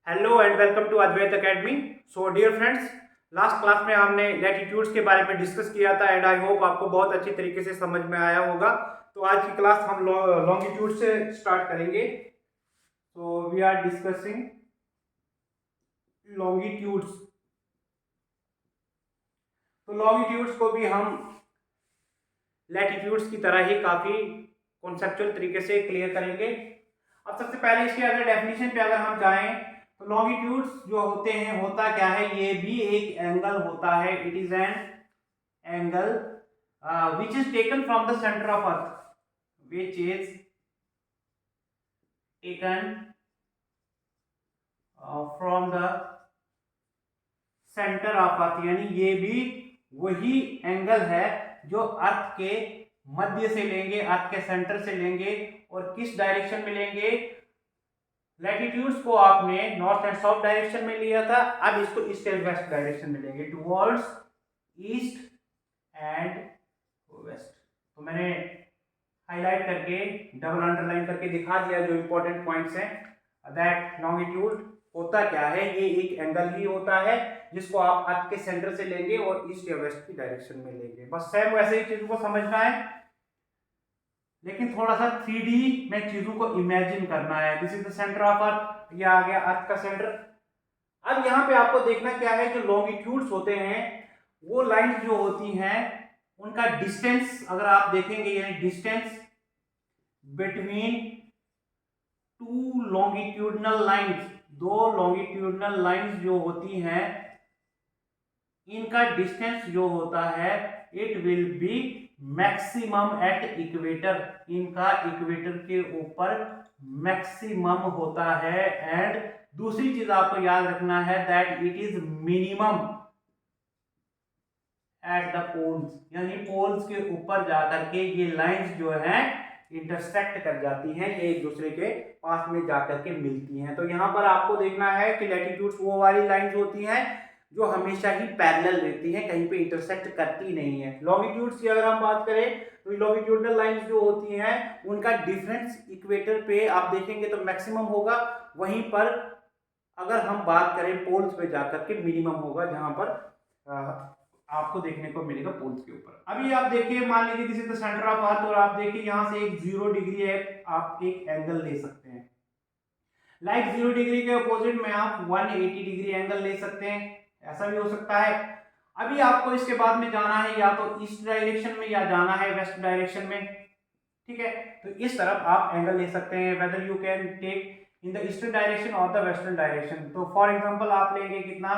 Hello and welcome to Advait academy. So dear friends, last class में हमने latitudes के बारे में डिस्कस किया था एंड आई होप आपको बहुत अच्छी तरीके से समझ में आया होगा। तो आज की क्लास हम लॉन्गिट्यूड से स्टार्ट करेंगे। So we are discussing longitudes. तो लॉन्गिट्यूड्स को भी हम लैटिट्यूड्स की तरह ही काफी कॉन्सेप्चुअल तरीके से क्लियर करेंगे। अब सबसे पहले इसके अगर डेफिनेशन पे अगर हम जाएं तो लॉन्गिट्यूड्स जो होते हैं, होता क्या है, ये भी एक एंगल होता है। It is an angle which is taken from the centre of earth, which is taken from the centre of earth, यानी ये भी वही एंगल है जो अर्थ के मध्य से लेंगे, अर्थ के सेंटर से लेंगे। और किस डायरेक्शन में लेंगे? लैटिट्यूड्स को आपने नॉर्थ एंड साउथ डायरेक्शन में लिया था, अब इसको ईस्ट एंड वेस्ट डायरेक्शन में लेंगे, टुवर्ड्स ईस्ट एंड वेस्ट। तो मैंने हाईलाइट करके डबल अंडरलाइन करके दिखा दिया जो इंपॉर्टेंट पॉइंट्स हैं। दैट लॉन्गिट्यूड होता क्या है, ये एक एंगल ही होता है जिसको आप अर्थ के सेंटर से लेंगे और ईस्ट या वेस्ट की डायरेक्शन में लेंगे। बस सेम वैसे ही चीजों को समझना है, लेकिन थोड़ा सा 3D में चीजों को इमेजिन करना है। This is the centre of earth, ये आ गया अर्थ का सेंटर। अब यहाँ पे आपको देखना क्या है, जो लॉन्गिट्यूड्स होते हैं वो लाइंस जो होती हैं उनका डिस्टेंस अगर आप देखेंगे, यानी distance between two longitudinal lines, दो लॉन्गिट्यूडनल लाइंस जो होती हैं इनका डिस्टेंस जो होता है it will be maximum at equator, इनका इक्वेटर के ऊपर मैक्सिमम होता है। एंड दूसरी चीज आपको याद रखना है that it is minimum at the poles, यानी पोल्स के ऊपर जाकर के ये लाइंस जो हैं इंटरसेक्ट कर जाती हैं, ये एक दूसरे के पास में जाकर के मिलती हैं। तो यहाँ पर आपको देखना है कि लैटिट्यूड्स वो वाली लाइंस होती हैं जो हमेशा ही पैरेलल रहती हैं, कहीं पे इंटरसेक्ट करती नहीं है। लॉन्गिट्यूड्स की अगर हम बात करें तो लॉन्गिट्यूडनल लाइंस जो होती हैं उनका डिफरेंस इक्वेटर पे आप देखेंगे तो मैक्सिमम होगा, वहीं पर अगर हम बात करें पोल्स पे जाकर के मिनिमम होगा, जहां पर आपको देखने को मिलेगा पोल्स के ऊपर। अभी आप देखिए, मान लीजिए this is the centre of earth और आप देखिए यहाँ से एक 0 डिग्री है, आप एक एंगल ले सकते हैं। लाइक 0 डिग्री के अपोजिट में आप 180 डिग्री एंगल ले सकते हैं, ऐसा भी हो सकता है। अभी आपको इसके बाद में जाना है या तो ईस्ट डायरेक्शन में या जाना है वेस्ट डायरेक्शन में, ठीक है। तो इस तरफ आप एंगल ले सकते हैं, whether you can take in the eastern direction और द वेस्टर्न डायरेक्शन। तो फॉर एग्जांपल आप लेंगे कितना,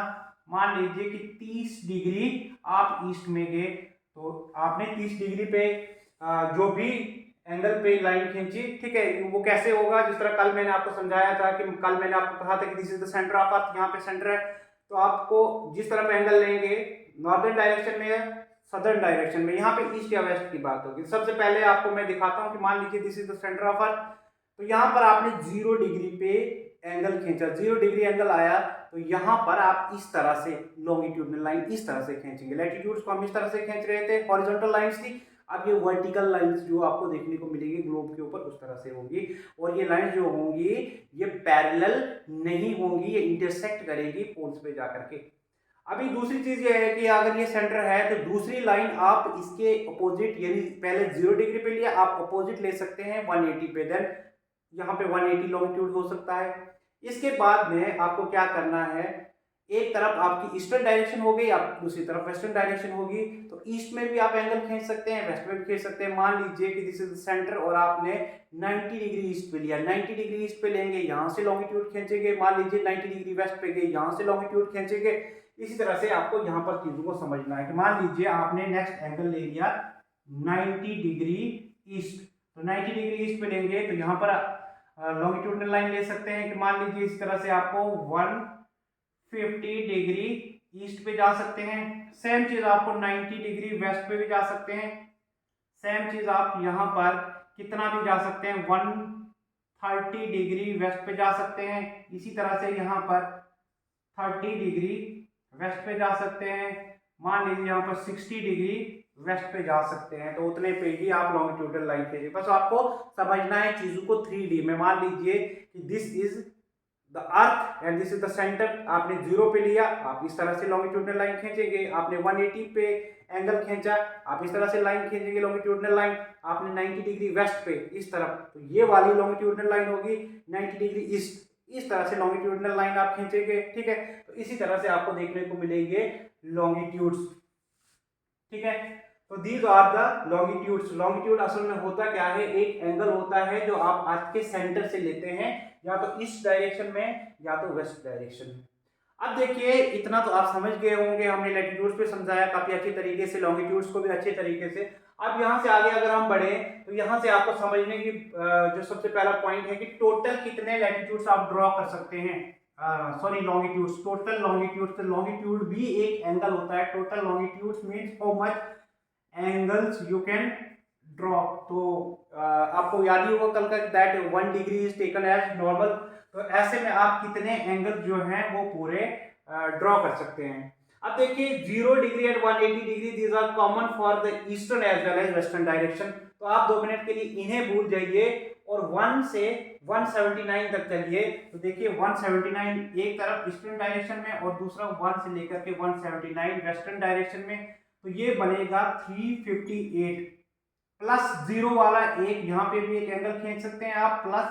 मान लीजिए कि 30 डिग्री आप ईस्ट में गए, तो आपने 30 डिग्री पे जो भी एंगल पे लाइन खींची, ठीक है। वो कैसे होगा, जिस तरह कल मैंने आपको समझाया था कि कल मैंने आपको कहा था कि this is the centre of earth, यहाँ पे सेंटर है। तो आपको जिस तरफ एंगल लेंगे, नॉर्दर्न डायरेक्शन में या सदर्न डायरेक्शन में, यहाँ पे ईस्ट या वेस्ट की बात होगी। सबसे पहले आपको मैं दिखाता हूँ कि मान लीजिए this is the centre of earth, तो यहाँ पर आपने 0 डिग्री पे एंगल खींचा, 0 डिग्री एंगल आया, तो यहाँ पर आप इस तरह से लॉन्गिट्यूडनल लाइन इस तरह से खींचेंगे। लैटिट्यूड्स को हम इस तरह से खींच रहे थे, हॉरिजॉन्टल लाइंस थी, अब ये वर्टिकल लाइंस जो आपको देखने को मिलेगी ग्लोब के ऊपर उस तरह से होंगी। और ये लाइंस जो होंगी ये पैरेलल नहीं होंगी, ये इंटरसेक्ट करेगी पोल्स पे जाकर के। अभी दूसरी चीज ये है कि अगर ये सेंटर है तो दूसरी लाइन आप इसके अपोजिट, यानी पहले 0 डिग्री पे लिया, आप अपोजिट ले सकते हैं 180 पे, देन यहाँ पे 180 लॉन्गिट्यूड हो सकता है। इसके बाद में आपको क्या करना है, एक तरफ आपकी ईस्टर्न डायरेक्शन हो गई, आप दूसरी तरफ वेस्टर्न डायरेक्शन होगी। तो ईस्ट में भी आप एंगल खींच सकते हैं, वेस्ट में भी खींच सकते हैं। मान लीजिए कि दिस इज सेंटर और आपने 90 डिग्री ईस्ट पे लिया, 90 डिग्री ईस्ट पे लेंगे, यहाँ से लॉन्गिट्यूड खींचेंगे। मान लीजिए 90 डिग्री वेस्ट पे गए, यहाँ से लॉन्गिट्यूड खींचेंगे। इसी तरह से आपको यहाँ पर चीजों को समझना है कि मान लीजिए आपने नेक्स्ट एंगल ले लिया 90 डिग्री ईस्ट, तो 90 डिग्री ईस्ट पे लेंगे तो यहाँ पर लॉन्गिट्यूडनल लाइन ले सकते हैं कि मान लीजिए इस तरह से आपको 150 डिग्री ईस्ट पे जा सकते हैं। सेम चीज आपको 90 डिग्री वेस्ट पे भी जा सकते हैं। सेम चीज आप यहाँ पर कितना भी जा सकते हैं, 130 डिग्री वेस्ट पे जा सकते हैं। इसी तरह से यहाँ पर 30 डिग्री वेस्ट पे जा सकते हैं। मान लीजिए यहाँ पर 60 डिग्री वेस्ट पे जा सकते हैं। तो उतने पे ही आप लॉन्गिट्यूडनल लाइन खींचिए। बस आपको समझना है चीजों को 3D में। मान लीजिए कि this is the earth and this is the centre. आपने 0 पे लिया, आप इस तरह से लॉन्गिट्यूडनल लाइन खींचेंगे। आपने 180 पे एंगल खींचा, आप इस तरह से लाइन खींचेंगे लॉन्गिट्यूडनल लाइन। आपने 90 डिग्री वेस्ट पे इस तरफ, तो ये वाली लॉन्गिट्यूडनल लाइन होगी 90 डिग्री ईस्ट। इस तरह से लॉन्गिट्यूडनल लाइन आप खींचेंगे, ठीक है। तो इसी तरह से आपको देखने को मिलेंगे लॉन्गिट्यूड्स, ठीक है। तो these are the longitudes. Longitude असल में होता क्या है, एक एंगल होता है जो आप अर्थ के सेंटर से लेते हैं, या तो इस डायरेक्शन में या तो वेस्ट डायरेक्शन में। अब देखिए, इतना तो आप समझ गए होंगे, हमने लैटिट्यूड्स पे समझाया काफी अच्छी तरीके से, लॉन्गिट्यूड्स को भी अच्छे तरीके से। अब यहाँ से आगे अगर हम बढ़े तो यहाँ से आपको समझने की जो सबसे पहला पॉइंट है कि टोटल कितने लैटिट्यूड्स आप ड्रॉ कर सकते हैं। Sorry, longitudes, total longitudes. तो लॉन्गिट्यूड भी एक एंगल होता है। Total longitudes means how much angles you can draw. तो आपको याद ही होगा कल का that 1 degree is taken as normal. तो ऐसे में आप कितने एंगल जो हैं वो पूरे ड्रॉ कर सकते हैं। अब देखिए 0 degree and 180 degree, these are common for the eastern as well as western direction. तो आप 2 मिनट के लिए इन्हें भूल जाइए और 1 से 179 तक चलिए। तो देखिए 179 एक तरफ ईस्टर्न डायरेक्शन में और दूसरा 1 से लेकर के 179 वेस्टर्न डायरेक्शन में। तो ये बनेगा 358 प्लस 0 वाला एक, यहाँ पे भी एक एंगल खींच सकते हैं आप, प्लस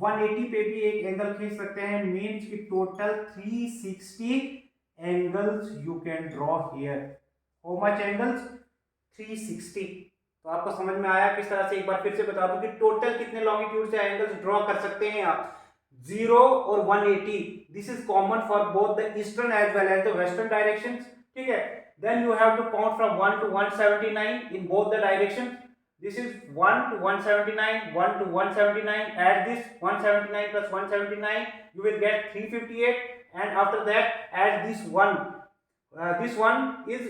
180 पे भी एक एंगल खींच सकते हैं। मीन्स की total 360 angles you can draw here. How much angles? 360। तो आपको समझ में आया किस तरह से? एक बार फिर से बता दूं कि टोटल कितने लॉन्गिट्यूड से एंगल्स ड्रॉ कर सकते हैं आप। 0 और 180, this is common for both the eastern as well as the western direction, ठीक है। Then you have to count from 1 to 179 in both the directions. This is 1 to 179, 1 to 179. Add this 179 plus 179, you will get 358. And after that, add this one. This one is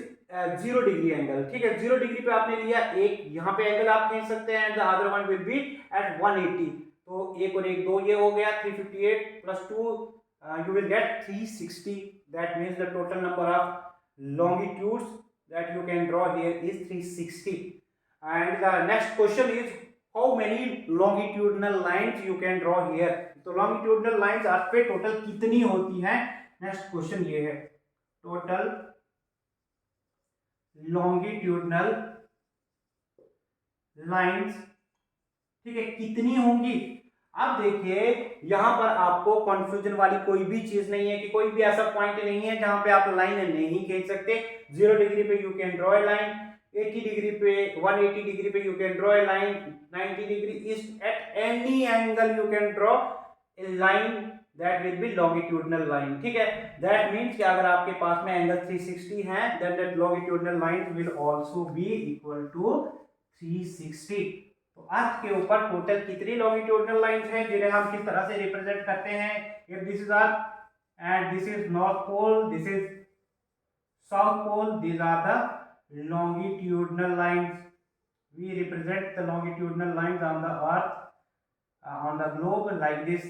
0 degree angle. ठीक है, 0 degree पे आपने लिया एक, यहाँ पे angle आप खींच सकते हैं. The other one will be at 180. तो एक और एक दो, ये हो गया 358 plus 2, you will get 360. That means the total number of longitudes that you can draw here is 360. And the next question is how many longitudinal lines you can draw here. तो longitudinal lines अर्थ पे total कितनी होती हैं? Next question ये है, total longitudinal lines, ठीक है, कितनी होंगी? अब देखिए यहां पर आपको कंफ्यूजन वाली कोई भी चीज नहीं है कि कोई भी ऐसा पॉइंट नहीं है जहां पे आप लाइन नहीं खींच सकते। 0 डिग्री पे you can draw a line, 80 degree पे, 180 डिग्री पे you can draw a line, 90 degree east, at any angle you can draw a line that will B longitudinal line, ठीक है। दैट मींस कि अगर आपके पास में एंगल 360 है, then that longitudinal line will also be equal to 360। तो अर्थ के ऊपर टोटल कितनी लॉन्गिट्यूडनल लाइंस हैं जिन्हें हम किस तरह से रिप्रेजेंट करते हैं? If this is earth and this is north pole, this is south pole, these are the longitudinal lines. We represent the longitudinal lines on the earth, on the globe, like this,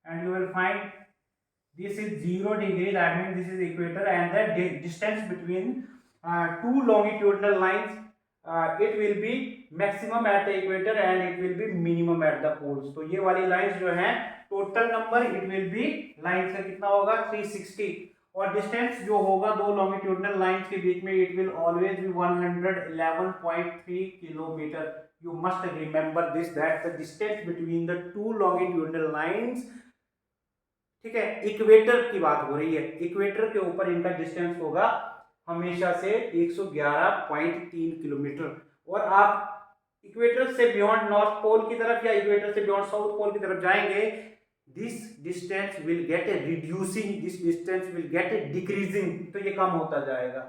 and you will find this is 0 degree, that means this is equator, and the distance between two longitudinal lines, it will be maximum at the equator and it will be minimum at the poles. तो ये वाली lines जो हैं total number it will be lines का कितना होगा? 360। और distance जो होगा दो लॉन्गिट्यूडनल लाइंस के बीच में, it will always be 111.3 kilometre. You must remember this, that the distance between the two longitudinal lines, ठीक है, इक्वेटर की बात हो रही है, इक्वेटर के ऊपर इनका डिस्टेंस होगा हमेशा से 111.3 किलोमीटर। और आप इक्वेटर से बियॉन्ड नॉर्थ पोल की तरफ या इक्वेटर से बियॉन्ड साउथ पोल की तरफ जाएंगे, this distance will get a reducing, this distance will get a decreasing, तो ये कम होता जाएगा।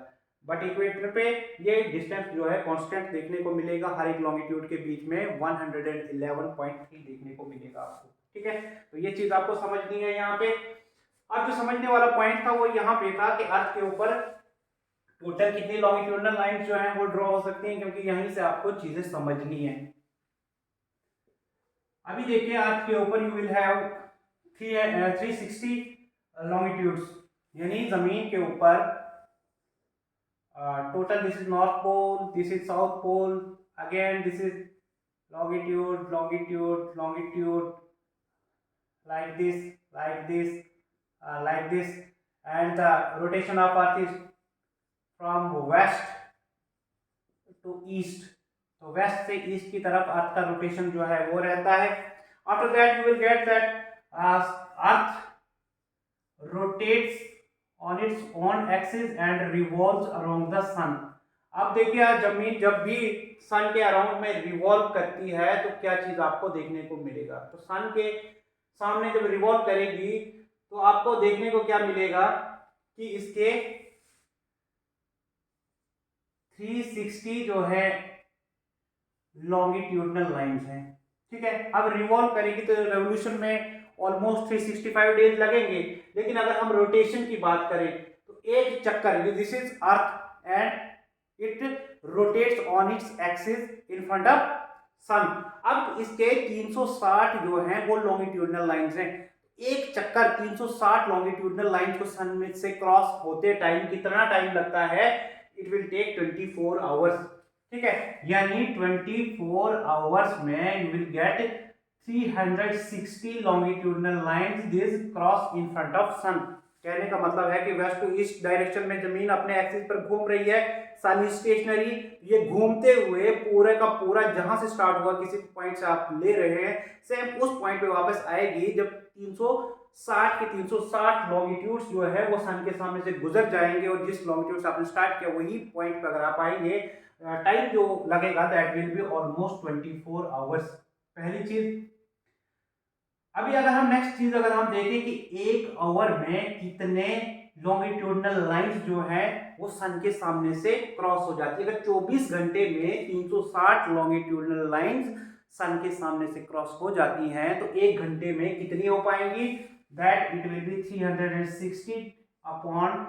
बट इक्वेटर पे ये डिस्टेंस जो है कांस्टेंट देखने को मिलेगा, हर एक लॉन्गिट्यूड के बीच में 111.3 देखने को मिलेगा आपको, ठीक है। तो ये चीज आपको समझनी है यहाँ पे। अब जो समझने वाला पॉइंट था वो यहाँ पे था कि अर्थ के ऊपर टोटल कितनी लॉन्गिट्यूडनल लाइंस जो हैं वो ड्रॉ हो सकती हैं, क्योंकि यहीं से आपको चीजें समझनी है। अभी देखिए अर्थ के ऊपर यू विल हैव 360 लॉन्गिट्यूड्स, यानी जमीन के ऊपर total, this is north pole, this is south pole, again this is longitude, longitude, longitude, like this, like this, like this, and the rotation of Earth is from west to east. तो waste से east की तरफ अर्थ का rotation जो है वो रहता है. After that you will get that earth rotates on its own axis and revolves around the sun. अब देखिए जमीन जब भी सन के अराउंड में रिवॉल्व करती है तो क्या चीज आपको देखने को मिलेगा. तो सन के सामने जब रिवॉल्व करेगी तो आपको देखने को क्या मिलेगा कि इसके 360 जो है लॉन्गिट्यूडनल लाइंस हैं. ठीक है, अब रिवॉल्व करेगी तो रेवोल्यूशन में ऑलमोस्ट 365 डेज लगेंगे. लेकिन अगर हम रोटेशन की बात करें तो एक चक्कर, this is earth and it rotates on its axis in front of sun. अब इसके 360 जो हैं वो लॉन्गिट्यूडनल लाइंस हैं. एक चक्कर 360 लॉन्गिट्यूडनल लाइंस को सन में से क्रॉस होते टाइम कितना टाइम लगता है? It will take 24 hours. ठीक है, यानी 24 आवर्स में you will get 360 longitudinal lines this cross in front of sun. कहने का मतलब है कि वेस्ट टू ईस्ट डायरेक्शन में जमीन अपने एक्सिस पर घूम रही है, सन स्टेशनरी. ये घूमते हुए पूरे का पूरा जहां से स्टार्ट हुआ किसी पॉइंट से आप ले रहे हैं, सेम उस पॉइंट पे वापस आएगी जब 360 के 360 लॉन्गिट्यूड्स जो है वो सन के सामने से गुजर जाएंगे. और जिस लॉन्गिट्यूड से आपने स्टार्ट किया वही पॉइंट पे अगर आप आएंगे, टाइम जो लगेगा that will be almost 24 hours. पहली चीज. अभी अगर हम नेक्स्ट चीज अगर हम देखें कि एक आवर में कितने लॉन्गिट्यूडनल लाइंस जो है वो सन के सामने से क्रॉस हो जाती है. अगर 24 घंटे में 360 लॉन्गिट्यूडनल लाइंस सन के सामने से क्रॉस हो जाती हैं तो एक घंटे में कितनी हो पाएंगी? That it will be 360 upon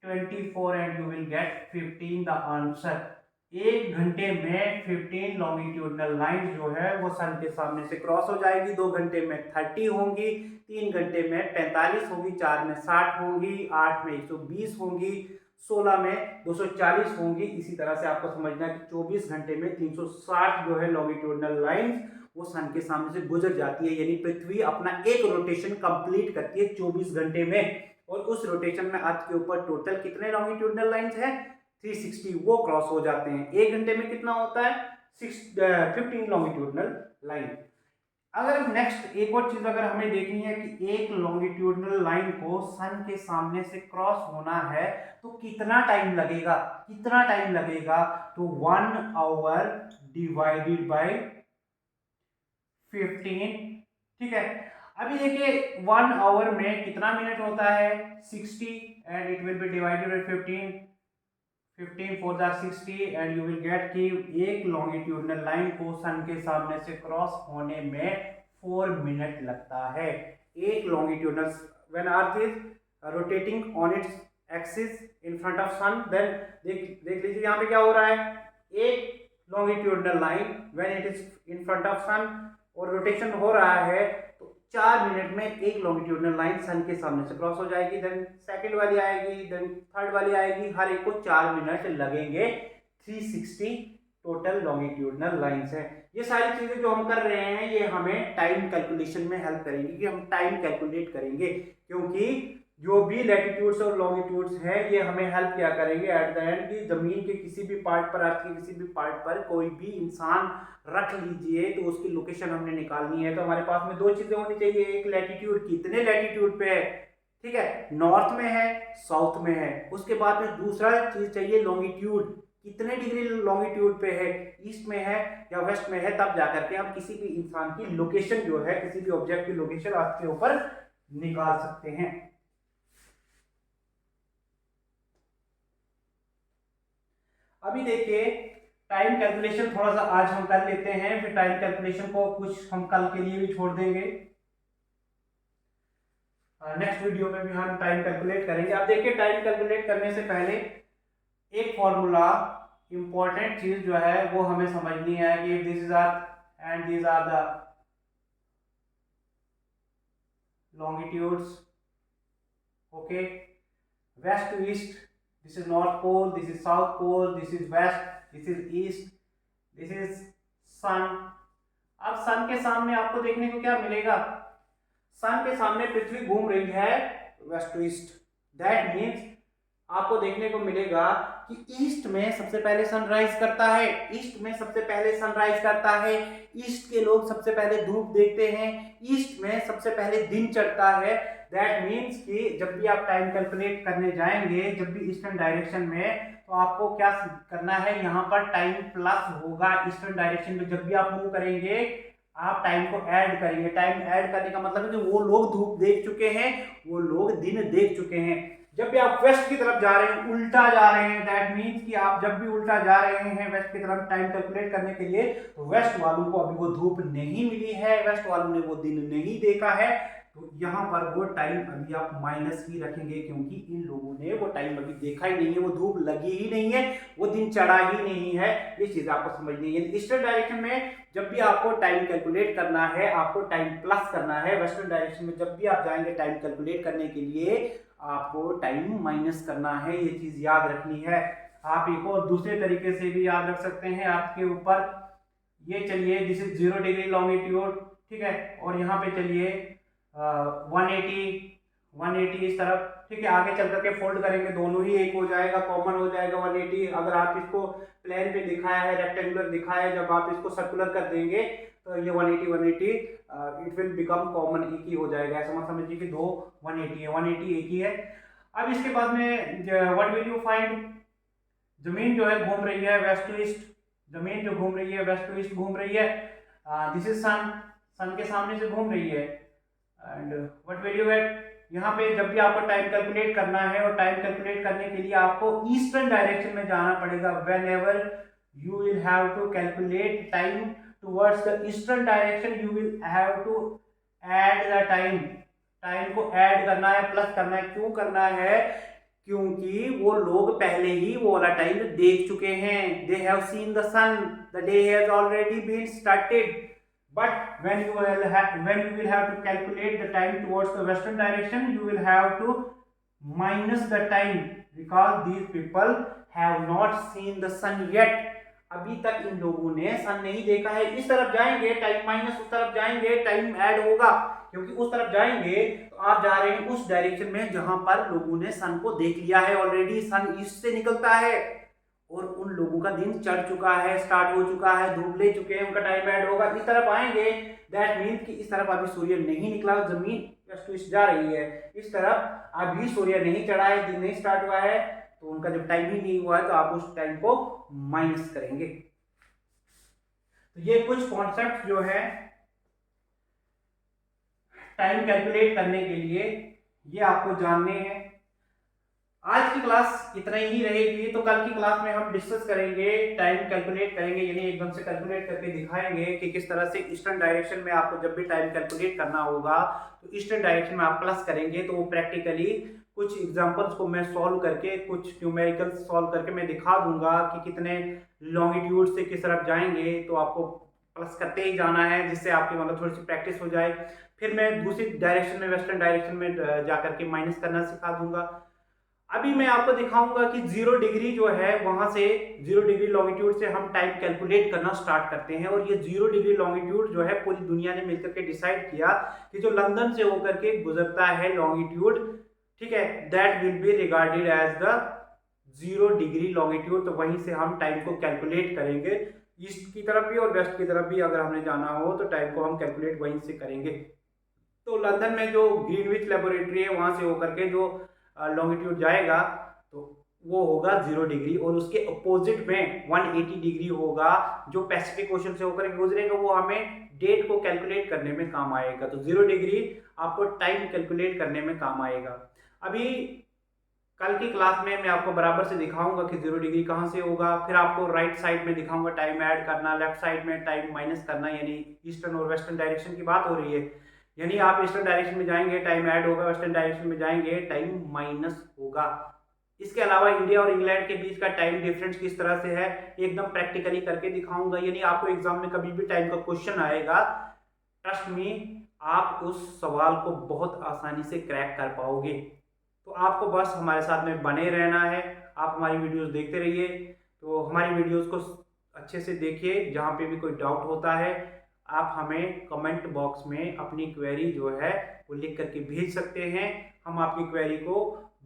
24 and you will gate 15 the answer. एक घंटे में 15 लॉन्गिट्यूडनल लाइन जो है वो सन के सामने से क्रॉस हो जाएगी. 2 घंटे में 30 होंगी, 3 घंटे में 45 होंगी, 4 में 60 होंगी, 8 में 120 होंगी, 16 में 240 होंगी. इसी तरह से आपको समझना कि 24 घंटे में 360 जो है लॉन्गिट्यूडनल लाइन वो सन के सामने से गुजर जाती है. यानी पृथ्वी अपना एक रोटेशन कंप्लीट करती है 24 घंटे में. और उस रोटेशन में अर्थ के ऊपर टोटल कितने लॉन्गिट्यूडनल लाइंस हैं? 360 वो क्रॉस हो जाते हैं. एक घंटे में कितना होता है? 15 लॉन्गिट्यूडनल लाइन. अगर नेक्स्ट एक और चीज अगर हमें देखनी है कि एक लॉन्गिट्यूडनल लाइन को सन के सामने से क्रॉस होना है तो कितना टाइम लगेगा? कितना टाइम लगेगा? तो 1 आवर डिवाइडेड बाय 15. ठीक है, अभी देखिए 1 आवर में कितना मिनट होता है? 60 and it will be divided by 15. 15 4 60 and you will gate कि एक लॉन्गिट्यूडनल लाइन को सन के सामने से क्रॉस होने में 4 मिनट लगता है. एक longitudinal when earth is rotating on its axis in front of sun, then देख लीजिए यहाँ पे क्या हो रहा है. एक longitudinal line when it is in front of sun और रोटेशन हो रहा है तो 4 मिनट में एक लॉन्गिट्यूडनल लाइन सन के सामने से क्रॉस हो जाएगी. देन सेकंड वाली आएगी, देन थर्ड वाली आएगी. हर एक को 4 मिनट लगेंगे. 360 टोटल लॉन्गिट्यूडनल लाइंस हैं. ये सारी चीजें जो हम कर रहे हैं ये हमें टाइम कैलकुलेशन में हेल्प करेंगी कि हम टाइम कैलकुलेट करेंगे, क्योंकि जो भी लैटिट्यूड्स और लॉन्गिट्यूड्स हैं ये हमें हेल्प क्या करेंगे एट द एंड कि जमीन के किसी भी पार्ट पर, अर्थ के किसी भी पार्ट पर कोई भी इंसान रख लीजिए तो उसकी लोकेशन हमने निकालनी है. तो हमारे पास में दो चीजें होनी चाहिए. एक लैटिट्यूड, कितने लैटिट्यूड पे है, ठीक है, नॉर्थ में है, साउथ में है. उसके बाद में दूसरा चीज चाहिए लॉन्गिट्यूड, कितने डिग्री लॉन्गिट्यूड पे है, ईस्ट में है या वेस्ट में है. तब जाकर के हम किसी भी इंसान की लोकेशन जो है, किसी भी ऑब्जेक्ट की लोकेशन अर्थ के ऊपर निकाल सकते हैं. अभी देखिए टाइम कैलकुलेशन थोड़ा सा आज हम कर लेते हैं, फिर टाइम कैलकुलेशन को कुछ हम कल के लिए भी छोड़ देंगे. नेक्स्ट वीडियो में भी हम टाइम कैलकुलेट करेंगे. अब देखिए टाइम कैलकुलेट करने से पहले एक फॉर्मूला, इंपॉर्टेंट चीज जो है वो हमें समझनी है कि this is earth and these are the longitudes. Okay, west to east, this is north pole, this is south pole, this is west, this is east, this is sun, अब सन के सामने आपको देखने को क्या मिलेगा, सन के सामने पृथ्वी घूम रही है west to east. That means आपको देखने को मिलेगा कि ईस्ट में सबसे पहले सनराइज करता है, ईस्ट में सबसे पहले सनराइज करता है, ईस्ट के लोग सबसे पहले धूप देखते हैं, ईस्ट में सबसे पहले दिन चढ़ता है। दैट मीन्स कि जब भी आप टाइम कैलकुलेट करने जाएंगे, जब भी ईस्टर्न डायरेक्शन में, तो आपको क्या करना है, यहाँ पर टाइम प्लस होगा। ईस्टर्न डायरेक्शन में जब भी आप मूव करेंगे आप टाइम को ऐड करेंगे। टाइम ऐड करने का मतलब है कि वो लोग धूप देख चुके हैं, वो लोग दिन देख चुके हैं। जब भी आप वेस्ट की तरफ जा रहे हैं, उल्टा जा रहे हैं, दैट मीन्स कि आप जब भी उल्टा जा रहे हैं वेस्ट की तरफ टाइम कैलकुलेट करने के लिए, तो वेस्ट वालों को अभी वो धूप नहीं मिली है, वेस्ट वालों ने वो दिन नहीं देखा है, तो यहाँ पर वो टाइम अभी आप माइनस ही रखेंगे, क्योंकि इन लोगों ने वो टाइम अभी देखा ही नहीं है, वो धूप लगी ही नहीं है, वो दिन चढ़ा ही नहीं है। ये चीज आपको समझनी है। ईस्टर्न डायरेक्शन में जब भी आपको टाइम कैलकुलेट करना है, आपको टाइम प्लस करना है। वेस्टर्न डायरेक्शन में जब भी आप जाएंगे टाइम कैलकुलेट करने के लिए, आपको टाइम माइनस करना है। ये चीज याद रखनी है। आप एक और दूसरे तरीके से भी याद रख सकते हैं। आपके ऊपर ये चलिए, दिस इज 0 डिग्री लॉन्गिट्यूड, ठीक है, और यहाँ पे चलिए 180 इस तरफ, ठीक है। आगे चल करके फोल्ड करेंगे, दोनों ही एक हो जाएगा, कॉमन हो जाएगा 180। अगर आप इसको प्लेन पे दिखाया है, रेक्टेंगुलर दिखाया है, जब आप इसको सर्कुलर कर देंगे तो ये 180 इट विल बिकम कॉमन, एक ही हो जाएगा। ऐसा मत समझिए कि दो 180 है, 180 एक ही है। अब इसके बाद में व्हाट विल यू फाइंड, जमीन जो है घूम रही है वेस्ट टू ईस्ट, जमीन जो घूम रही है वेस्ट टू ईस्ट घूम रही है। दिस इज सन, सन के सामने से घूम रही है। And what will you get, यहाँ पे जब भी आपको टाइम कैलकुलेट करना है, और टाइम कैलकुलेट करने के लिए आपको ईस्टर्न डायरेक्शन में जाना पड़ेगा। Whenever you will have to calculate time towards the eastern direction, you will have to add the time, time को ऐड करना है, प्लस करना है। क्यों करना है, क्योंकि वो लोग पहले ही वो वाला टाइम देख चुके हैं। They have seen the sun, the day has already been started. But when you will have to calculate the time towards the western direction, you will have to minus the time, because these people have not seen the sun yet. अभी तक इन लोगों ने सन नहीं देखा है। इस तरफ जाएंगे टाइम माइनस, उस तरफ जाएंगे टाइम ऐड होगा, क्योंकि उस तरफ जाएंगे तो आप जा रहे हैं उस डायरेक्शन में जहां पर लोगों ने सन को देख लिया है ऑलरेडी। सन ईस्ट से निकलता है और उन लोगों का दिन चढ़ चुका है, स्टार्ट हो चुका है, धूप ले चुके हैं, उनका टाइम ऐड होगा। इस तरफ आएंगे, दैट मीन्स कि इस तरफ अभी सूर्य नहीं निकला, जमीन वेस्ट टू ईस्ट जा रही है। इस तरफ अभी सूर्य नहीं चढ़ा है, दिन नहीं स्टार्ट हुआ है, तो उनका जब टाइम ही नहीं हुआ है तो आप उस टाइम को माइनस करेंगे। तो ये कुछ कॉन्सेप्ट जो है टाइम कैलकुलेट करने के लिए ये आपको जानने हैं। आज की क्लास इतना ही रहेगी, तो कल की क्लास में हम डिस्कस करेंगे, टाइम कैलकुलेट करेंगे, यानी एकदम से कैलकुलेट करके दिखाएंगे कि किस तरह से ईस्टर्न डायरेक्शन में आपको जब भी टाइम कैलकुलेट करना होगा तो ईस्टर्न डायरेक्शन में आप प्लस करेंगे। तो वो प्रैक्टिकली कुछ एग्जांपल्स को मैं सॉल्व करके, कुछ न्यूमेरिकल्स सॉल्व करके मैं दिखा दूंगा कि कितने लॉन्गिट्यूड से किस तरफ जाएंगे, तो आपको प्लस करते ही जाना है, जिससे आपकी मतलब थोड़ी सी प्रैक्टिस हो जाए। फिर मैं दूसरी डायरेक्शन में, वेस्टर्न डायरेक्शन में जाकर के माइनस करना सिखा दूंगा। अभी मैं आपको दिखाऊंगा कि 0 डिग्री जो है, वहां से 0 डिग्री लॉन्गिट्यूड से हम टाइम कैलकुलेट करना स्टार्ट करते हैं। और ये 0 डिग्री लॉन्गिट्यूड जो है पूरी दुनिया ने मिलकर के डिसाइड किया कि जो लंदन से होकर के गुजरता है लॉन्गिट्यूड, ठीक है, that will be regarded as the 0 degree longitude. तो वहीं से हम टाइम को कैलकुलेट करेंगे, ईस्ट की तरफ भी और वेस्ट की तरफ भी अगर हमने जाना हो तो टाइम को हम कैलकुलेट वहीं से करेंगे। तो लंदन में जो ग्रीनविच लेबोरेटरी है, वहां से होकर के जो लॉन्गिट्यूड जाएगा तो वो होगा 0 डिग्री, और उसके अपोजिट में 180 डिग्री होगा जो पैसिफिक ओशन से होकर गुजरेगा। वो हमें डेट को कैलकुलेट करने में काम आएगा। तो 0 डिग्री आपको टाइम कैलकुलेट करने में काम आएगा। अभी कल की क्लास में मैं आपको बराबर से दिखाऊंगा कि 0 डिग्री कहाँ से होगा। फिर आपको राइट साइड में दिखाऊंगा टाइम ऐड करना, लेफ्ट साइड में टाइम माइनस करना, यानी ईस्टर्न और वेस्टर्न डायरेक्शन की बात हो रही है। यानी आप ईस्टर्न डायरेक्शन में जाएंगे टाइम ऐड होगा, वेस्टर्न डायरेक्शन में जाएंगे टाइम माइनस होगा। इसके अलावा इंडिया और इंग्लैंड के बीच का टाइम डिफरेंस किस तरह से है एकदम प्रैक्टिकली करके दिखाऊंगा। यानी आपको एग्जाम में कभी भी टाइम का क्वेश्चन आएगा, ट्रस्ट मी, आप उस सवाल को बहुत आसानी से क्रैक कर पाओगे। तो आपको बस हमारे साथ में बने रहना है, आप हमारी वीडियोस देखते रहिए। तो हमारी वीडियोस को अच्छे से देखिए, जहाँ पे भी कोई डाउट होता है आप हमें कमेंट बॉक्स में अपनी क्वेरी जो है वो लिख करके भेज सकते हैं। हम आपकी क्वेरी को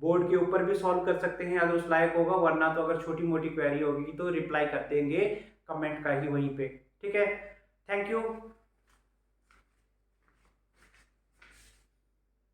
बोर्ड के ऊपर भी सॉल्व कर सकते हैं अगर उस लायक होगा, वरना तो अगर छोटी मोटी क्वेरी होगी तो रिप्लाई कर देंगे कमेंट का ही वहीं पे। ठीक है, थैंक यू।